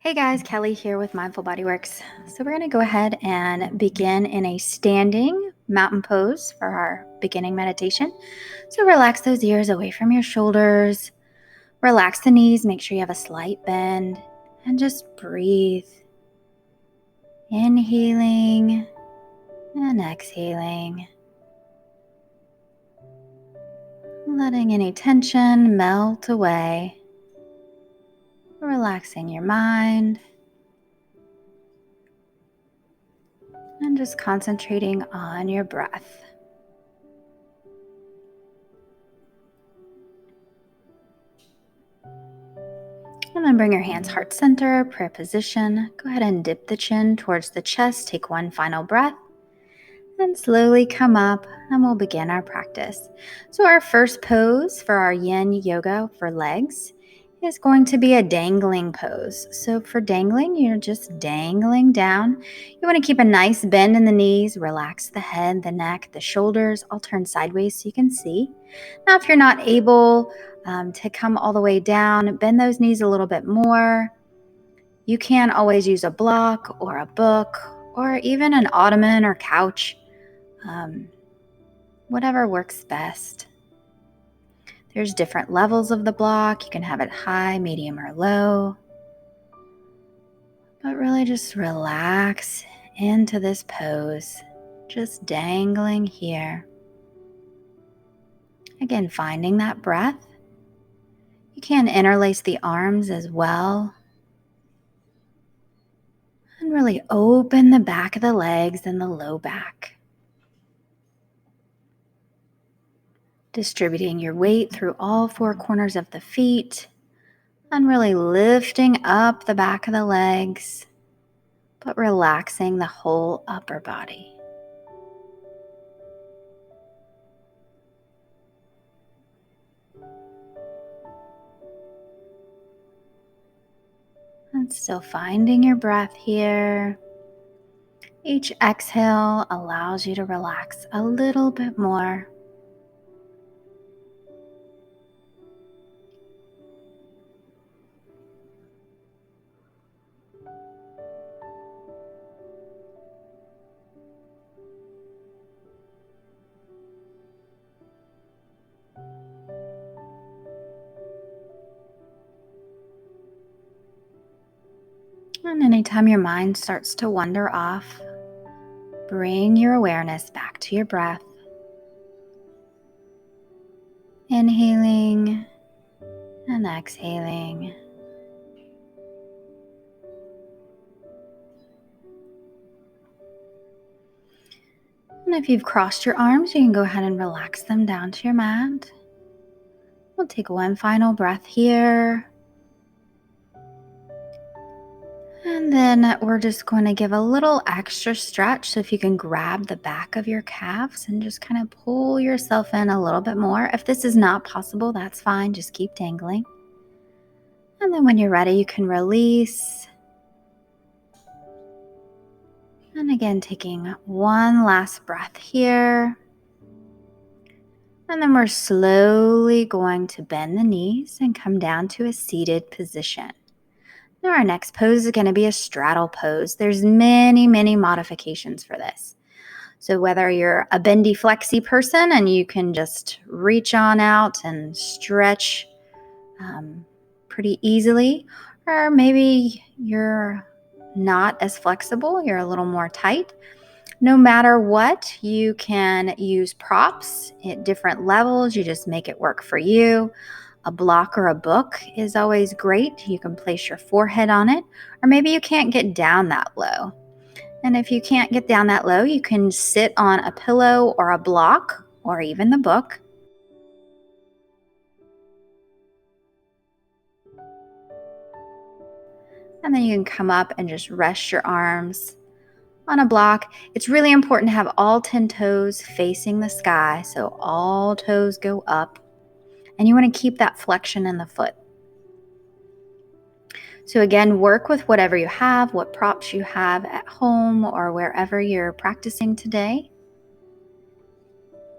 Hey guys, Kelly here with Mindful Bodyworks. So we're going to go ahead and begin in a standing mountain pose for our beginning meditation. So relax those ears away from your shoulders. Relax the knees, make sure you have a slight bend, and just breathe. Inhaling and exhaling. Letting any tension melt away. Relaxing your mind. And just concentrating on your breath. And then bring your hands heart center, prayer position. Go ahead and dip the chin towards the chest. Take one final breath. And slowly come up and we'll begin our practice. So our first pose for our Yin Yoga for legs is going to be a dangling pose. So for dangling, you're just dangling down. You want to keep a nice bend in the knees, relax the head, the neck, the shoulders. I'll turn sideways so you can see. Now, if you're not able to come all the way down, bend those knees a little bit more. You can always use a block or a book or even an ottoman or couch. Whatever works best. There's different levels of the block. You can have it high, medium, or low. But really just relax into this pose. Just dangling here. Again, finding that breath. You can interlace the arms as well. And really open the back of the legs and the low back. Distributing your weight through all four corners of the feet and really lifting up the back of the legs, but relaxing the whole upper body. And still finding your breath here. Each exhale allows you to relax a little bit more. And anytime your mind starts to wander off, bring your awareness back to your breath. Inhaling and exhaling. And if you've crossed your arms, you can go ahead and relax them down to your mat. We'll take one final breath here. And then we're just going to give a little extra stretch. So if you can grab the back of your calves and just kind of pull yourself in a little bit more. If this is not possible, that's fine. Just keep dangling. And then when you're ready, you can release. And again, taking one last breath here. And then we're slowly going to bend the knees and come down to a seated position. Now our next pose is going to be a straddle pose. There's many modifications for this. So whether you're a bendy flexy person and you can just reach on out and stretch pretty easily, or maybe you're not as flexible, you're a little more tight. No matter what, you can use props at different levels. You just make it work for you. A block or a book is always great. You can place your forehead on it, or maybe you can't get down that low. And if you can't get down that low, you can sit on a pillow or a block or even the book. And then you can come up and just rest your arms on a block. It's really important to have all 10 toes facing the sky, so all toes go up. And you want to keep that flexion in the foot. So again, work with whatever you have, what props you have at home or wherever you're practicing today.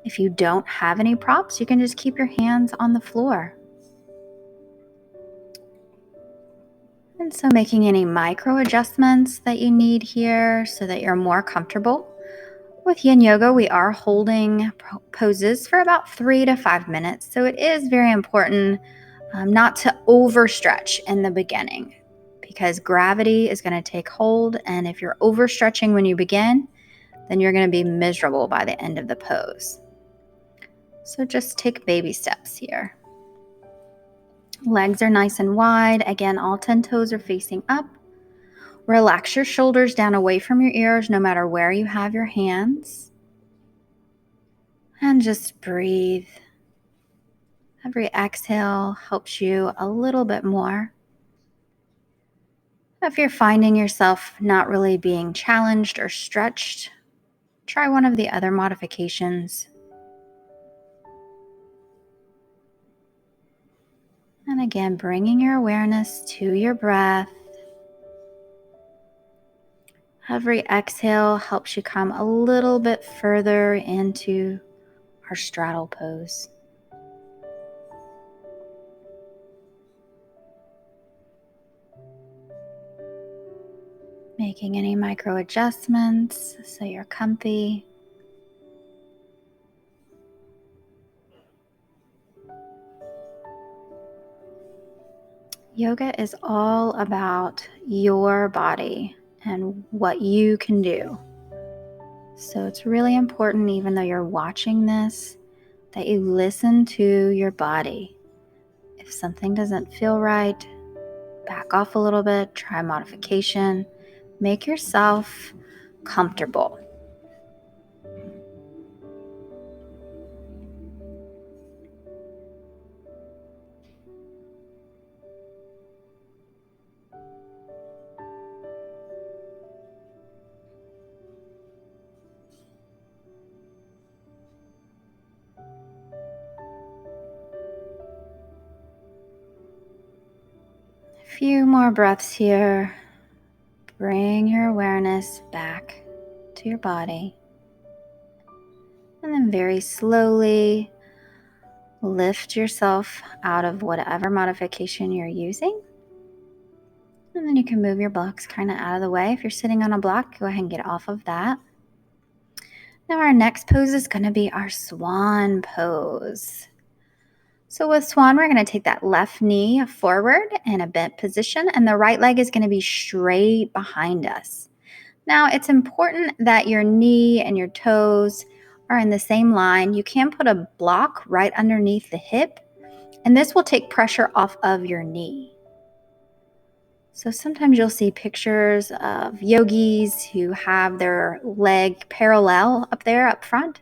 If you don't have any props, you can just keep your hands on the floor. And so making any micro adjustments that you need here so that you're more comfortable. With Yin Yoga, we are holding poses for about 3 to 5 minutes. So it is very important not to overstretch in the beginning because gravity is going to take hold. And if you're overstretching when you begin, then you're going to be miserable by the end of the pose. So just take baby steps here. Legs are nice and wide. Again, all 10 toes are facing up. Relax your shoulders down away from your ears no matter where you have your hands. And just breathe. Every exhale helps you a little bit more. If you're finding yourself not really being challenged or stretched, try one of the other modifications. And again, bringing your awareness to your breath. Every exhale helps you come a little bit further into our straddle pose. Making any micro adjustments so you're comfy. Yoga is all about your body and what you can do. So it's really important, even though you're watching this, that you listen to your body. If something doesn't feel right, back off a little bit, try modification, make yourself comfortable. A few more breaths here. Bring your awareness back to your body. And then very slowly lift yourself out of whatever modification you're using. And then you can move your blocks kind of out of the way. If you're sitting on a block, go ahead and get off of that. Now our next pose is going to be our Swan Pose. So with Swan, we're going to take that left knee forward in a bent position, and the right leg is going to be straight behind us. Now, it's important that your knee and your toes are in the same line. You can put a block right underneath the hip, and this will take pressure off of your knee. So sometimes you'll see pictures of yogis who have their leg parallel up there up front,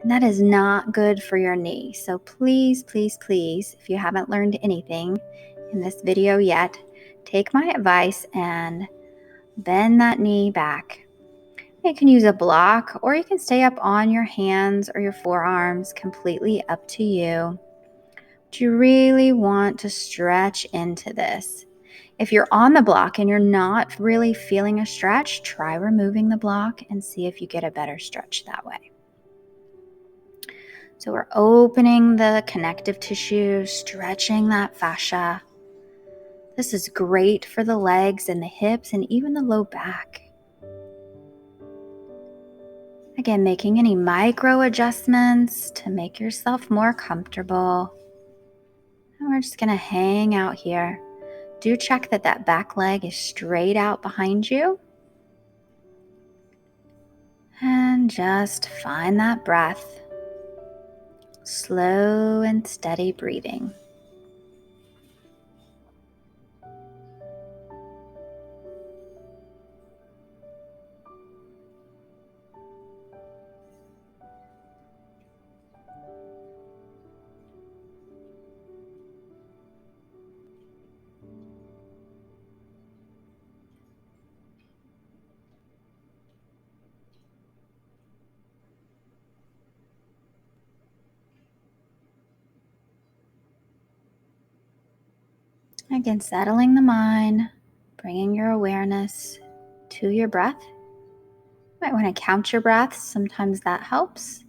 and that is not good for your knee. So please, please, please, if you haven't learned anything in this video yet, take my advice and bend that knee back. You can use a block or you can stay up on your hands or your forearms, completely up to you. But you really want to stretch into this. If you're on the block and you're not really feeling a stretch, try removing the block and see if you get a better stretch that way. So we're opening the connective tissue, stretching that fascia. This is great for the legs and the hips and even the low back. Again, making any micro adjustments to make yourself more comfortable. And we're just going to hang out here. Do check that that back leg is straight out behind you. And just find that breath. Slow and steady breathing. Again, settling the mind, bringing your awareness to your breath. You might want to count your breaths. Sometimes that helps.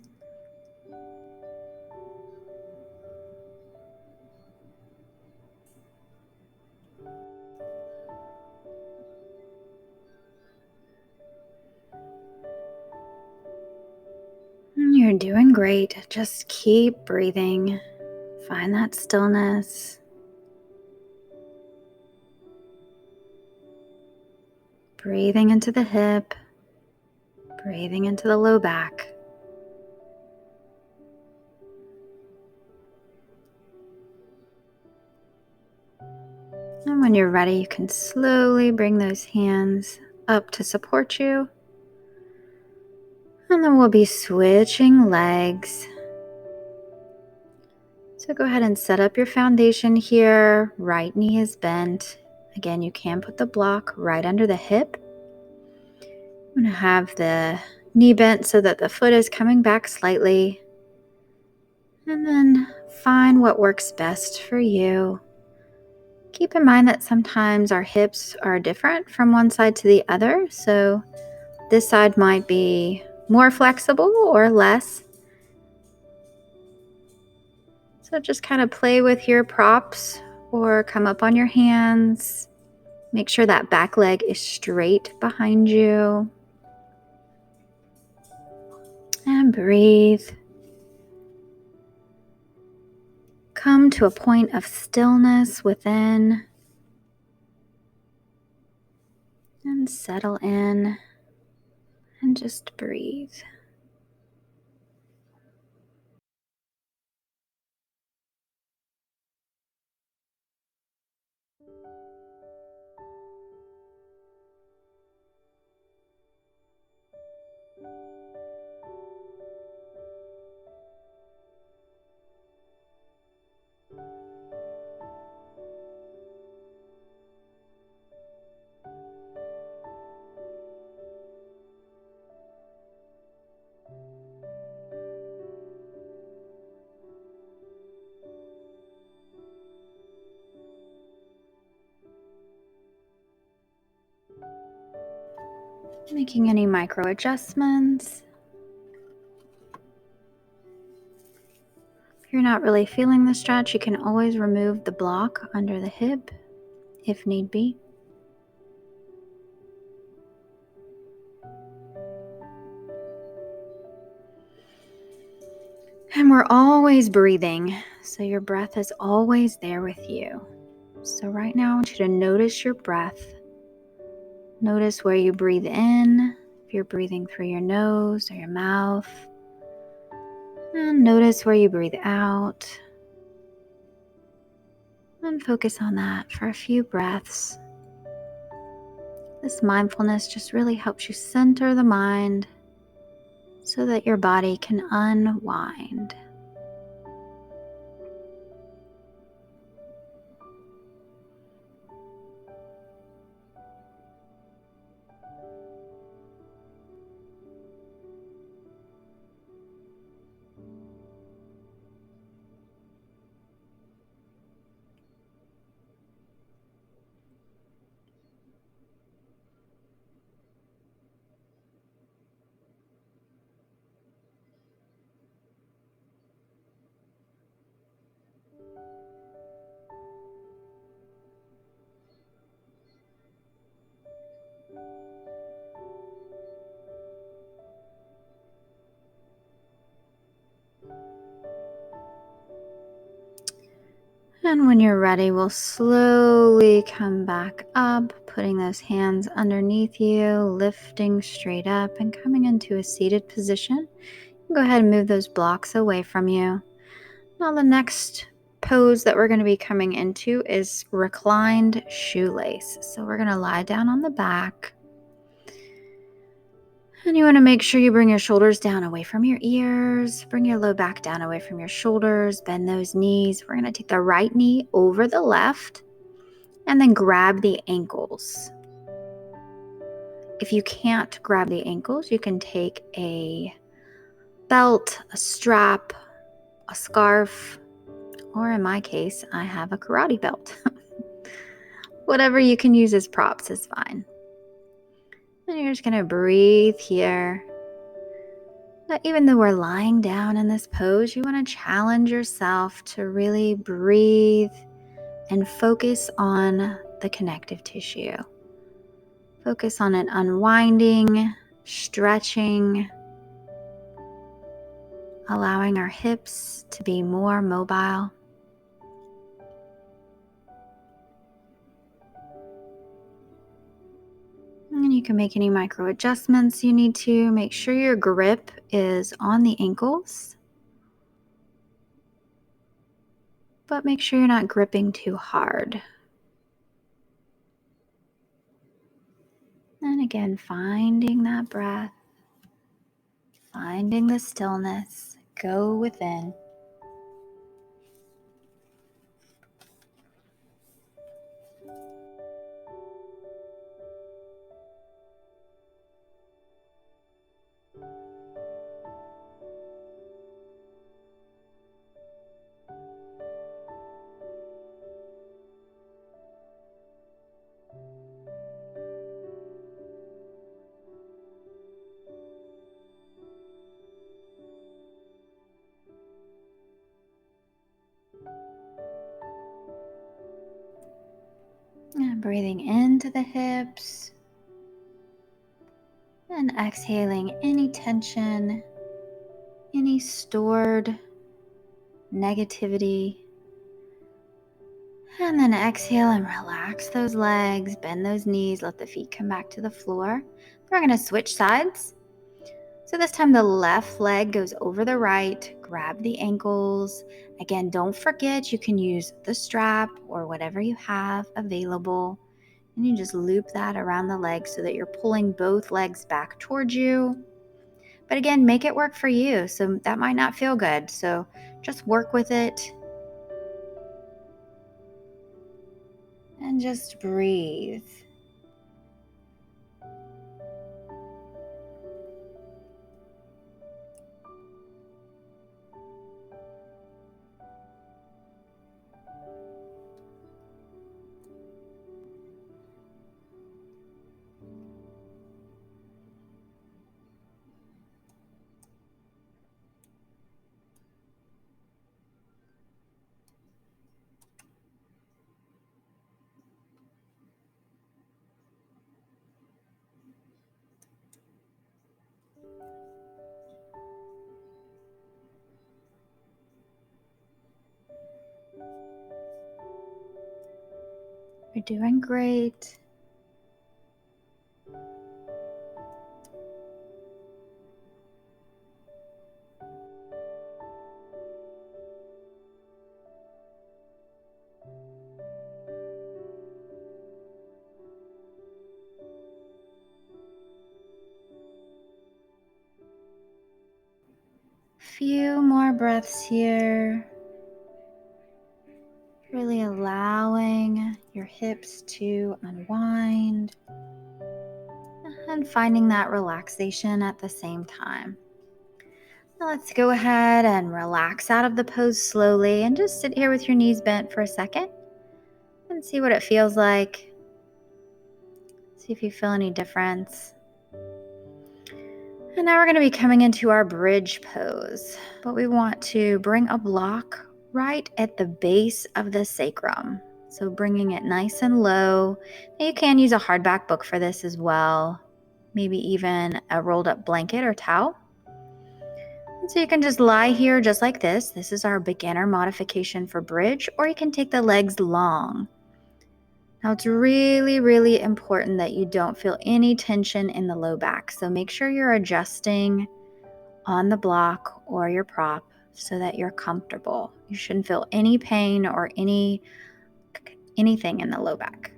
You're doing great. Just keep breathing. Find that stillness. Breathing into the hip. Breathing into the low back. And when you're ready, you can slowly bring those hands up to support you. And then we'll be switching legs. So go ahead and set up your foundation here. Right knee is bent. Again, you can put the block right under the hip. I'm going to have the knee bent so that the foot is coming back slightly. And then find what works best for you. Keep in mind that sometimes our hips are different from one side to the other. So this side might be more flexible or less. So just kind of play with your props or come up on your hands. Make sure that back leg is straight behind you. And breathe. Come to a point of stillness within. And settle in. And just breathe. Making any micro adjustments. If you're not really feeling the stretch, you can always remove the block under the hip if need be. And we're always breathing, so your breath is always there with you. So right now I want you to notice your breath. Notice where you breathe in, if you're breathing through your nose or your mouth. And notice where you breathe out. And focus on that for a few breaths. This mindfulness just really helps you center the mind so that your body can unwind. And when you're ready, we'll slowly come back up, putting those hands underneath you, lifting straight up and coming into a seated position. Go ahead and move those blocks away from you. Now the next pose that we're going to be coming into is Reclined Shoelace. So we're going to lie down on the back. And you want to make sure you bring your shoulders down away from your ears. Bring your low back down away from your shoulders. Bend those knees. We're going to take the right knee over the left and then grab the ankles. If you can't grab the ankles, you can take a belt, a strap, a scarf, or in my case, I have a karate belt. Whatever you can use as props is fine. And you're just going to breathe here. Now, even though we're lying down in this pose, you want to challenge yourself to really breathe and focus on the connective tissue. Focus on it unwinding, stretching. allowing our hips to be more mobile. And you can make any micro adjustments you need to. Make sure your grip is on the ankles, but make sure you're not gripping too hard. And again, finding that breath, finding the stillness. Go within. And breathing into the hips and exhaling any tension, any stored negativity. And then exhale and relax those legs, bend those knees, let the feet come back to the floor. We're going to switch sides. So this time the left leg goes over the right, grab the ankles. Again, don't forget you can use the strap or whatever you have available. And you just loop that around the leg so that you're pulling both legs back towards you. But again, make it work for you. So that might not feel good. So just work with it. And just breathe. You're doing great. Few more breaths here. Really allowing your hips to unwind and finding that relaxation at the same time. Now let's go ahead and relax out of the pose slowly and just sit here with your knees bent for a second and see what it feels like. See if you feel any difference. And now we're going to be coming into our bridge pose, but we want to bring a block right at the base of the sacrum. So bringing it nice and low. Now you can use a hardback book for this as well, maybe even a rolled up blanket or towel. And so you can just lie here just like this. This is our beginner modification for bridge, or you can take the legs long. Now it's really, really important that you don't feel any tension in the low back. So make sure you're adjusting on the block or your prop so that you're comfortable. You shouldn't feel any pain or anything in the low back.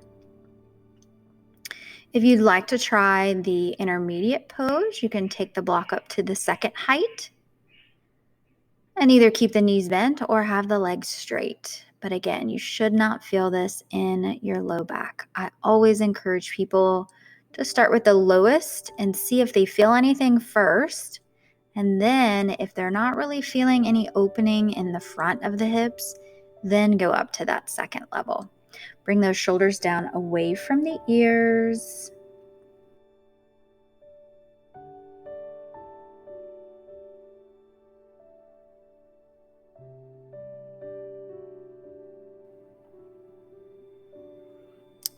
If you'd like to try the intermediate pose, you can take the block up to the second height and either keep the knees bent or have the legs straight. But again, you should not feel this in your low back. I always encourage people to start with the lowest and see if they feel anything first. And then if they're not really feeling any opening in the front of the hips, then go up to that second level. Bring those shoulders down away from the ears.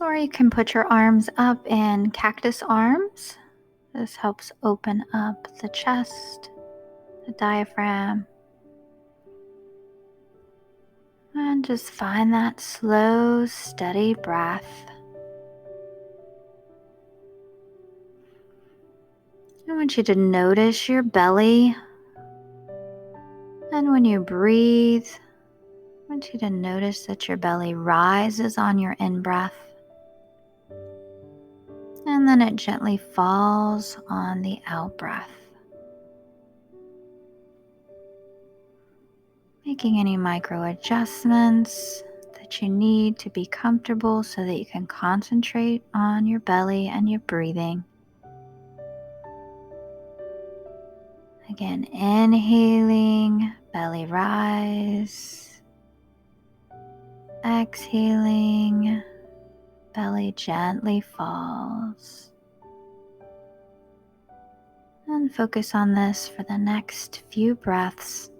Or you can put your arms up in cactus arms. This helps open up the chest, the diaphragm. And just find that slow, steady breath. I want you to notice your belly. And when you breathe, I want you to notice that your belly rises on your in-breath. And then it gently falls on the out-breath. Making any micro adjustments that you need to be comfortable so that you can concentrate on your belly and your breathing. Again, inhaling, belly rise. Exhaling, belly gently falls. And focus on this for the next few breaths.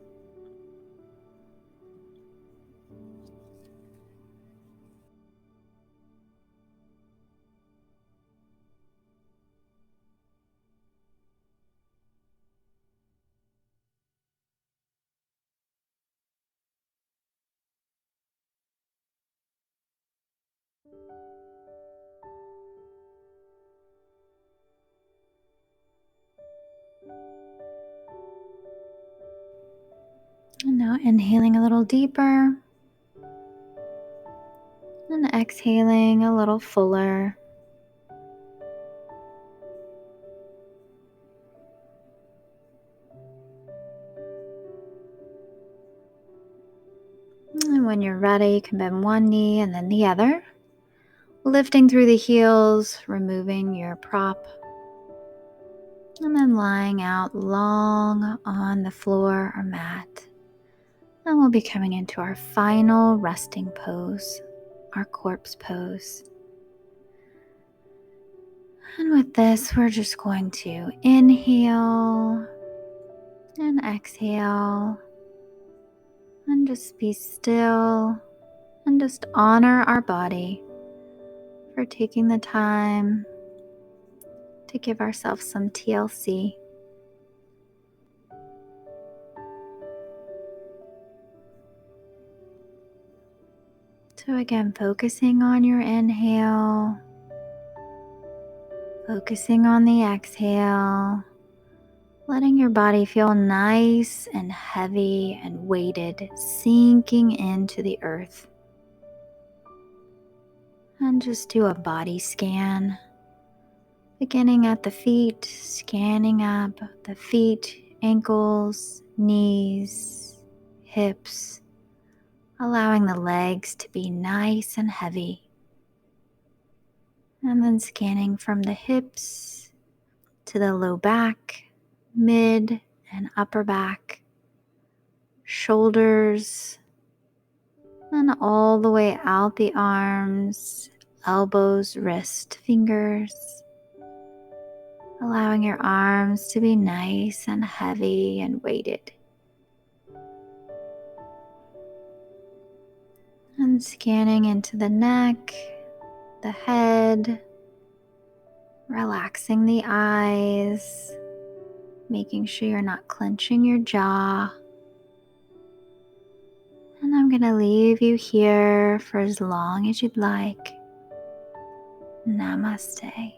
And now inhaling a little deeper and exhaling a little fuller. And when you're ready, you can bend one knee and then the other, lifting through the heels, removing your prop, and then lying out long on the floor or mat. And we'll be coming into our final resting pose, our corpse pose. And with this, we're just going to inhale and exhale and just be still and just honor our body for taking the time to give ourselves some TLC. So again, focusing on your inhale, focusing on the exhale, letting your body feel nice and heavy and weighted, sinking into the earth. And just do a body scan, beginning at the feet, scanning up the feet, ankles, knees, hips, allowing the legs to be nice and heavy. And then scanning from the hips to the low back, mid and upper back, shoulders, and all the way out the arms, elbows, wrist, fingers, allowing your arms to be nice and heavy and weighted. And scanning into the neck, the head, relaxing the eyes, making sure you're not clenching your jaw. And I'm going to leave you here for as long as you'd like. Namaste.